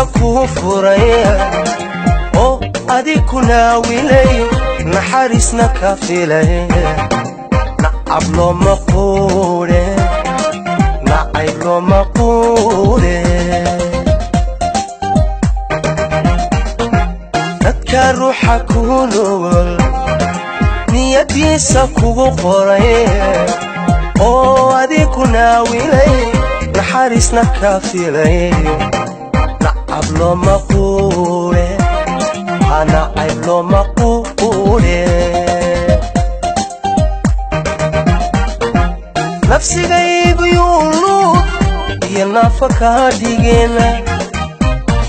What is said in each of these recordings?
kuu furay oo adikuna wilay naxariisna ka filay nacab looma quure nacayb looma quure dadka ruuxa kugu nugul niyadiisa kugu qoray oo adikuna wilay naxariisna ka filay nacab looma quure nacayb looma quure nafsigaygu yuuluud iyo naafa kaa dhigena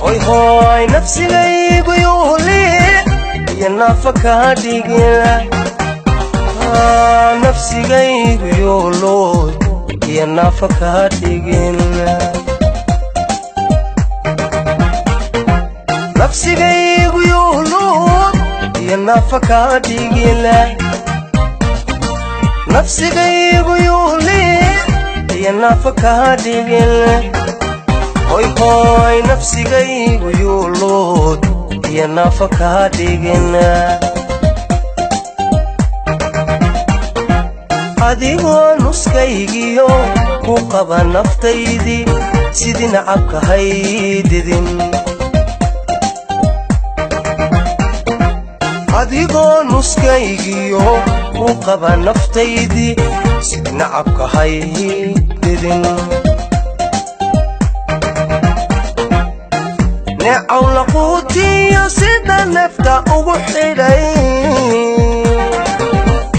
oy hooy nafsigaygu yuuli iyo naafa kaa dhigena nafsigaygu yuuluud iyo naafa kaa dhigena nafsigaygu yuuluud iyo naafa kaa dhigena nafsigaygu yuuli iyo naafa kaa dhigena oy hooy nafsigaygu yuuluud iyo naafa kaa dhigena adigoo nuskaygiyo ku qaba naftaydii sidii nacabka haydidin adigoo nuskaygiyo ku qaba naftaydii sidii nacabka haydidin neecaw laquutiyo sida nafta ugu xidhay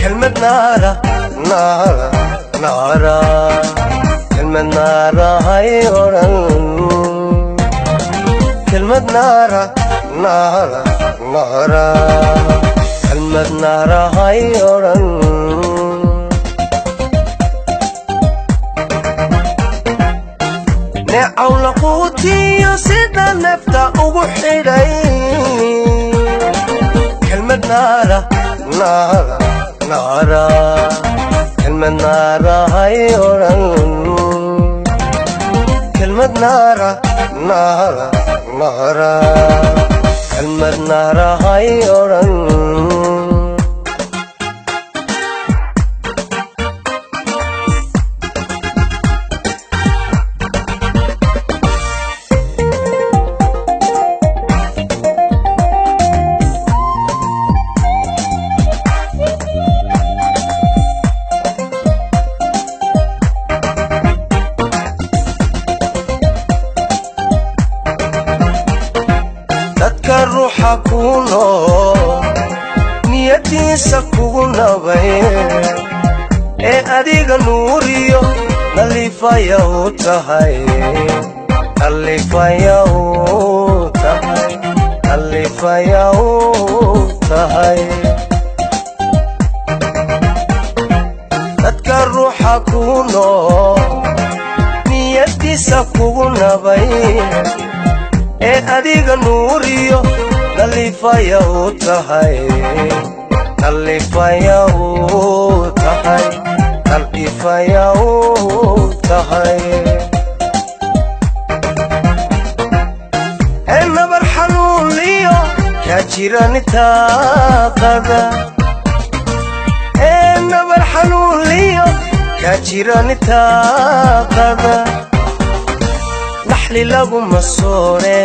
kelmad naara naara naara kelmad naara hay odhan kelmad naara naara naara kelmad naara hay odhan neecaw laquutiyo sida nafta ugu xidhay kelmad naara naara naara kelmad naara hay odhan kelmad naara naara naara kelmad naara hay odhan ruuxa kugu nool niyadiisa kugu nabay ee adiga nuuriyo nalifaya u tahay nalifaya u tahay nalifaya u tahay dadka ruuxa kugu nool niyadiisa kugu nabay ee adiga nuuriyo nalifaya u tahay nalifaya u tahay nalifaya u tahay ee nabar xanuunliyo kaa jiran taaqada ee nabar xanuunliyo kaa jiran taaqada naxli laguma soore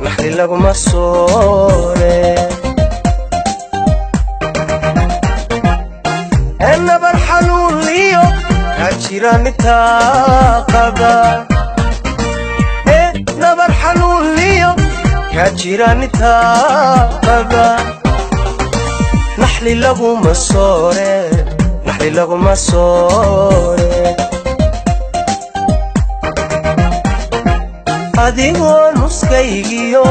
naxli laguma soore ee nabar xanuunliyo kaa jiran taaqada ee nabar xanuunliyo kaa jiran taaqada naxli laguma soore naxli laguma soore adigoo nuskaygiyo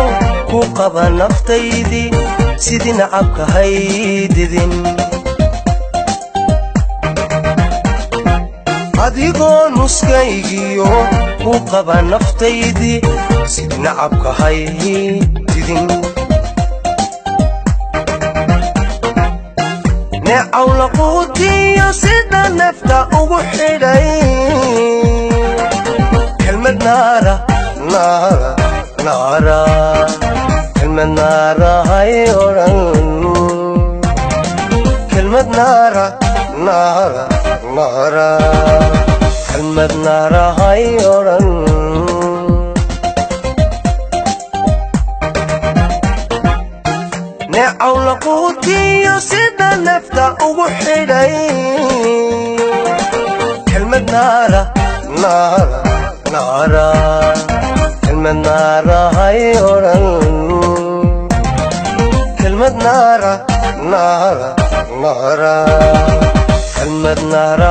ku qaba naftaydii sidii nacabka haydidin adigoo nuskaygiyo ku qaba naftaydii sidii nacabka haydidin neecaw laquutiyo sida nafta ugu xidhay kelmad naara naara naara kelmad naara hay odhan kelmad naara naara naara kelmad naara hay odhan neecaw laquutiyo sida nafta ugu xidhay kelmad naara naara naara kelmad naara hay odhan kelmad naara naara naara kelmad naara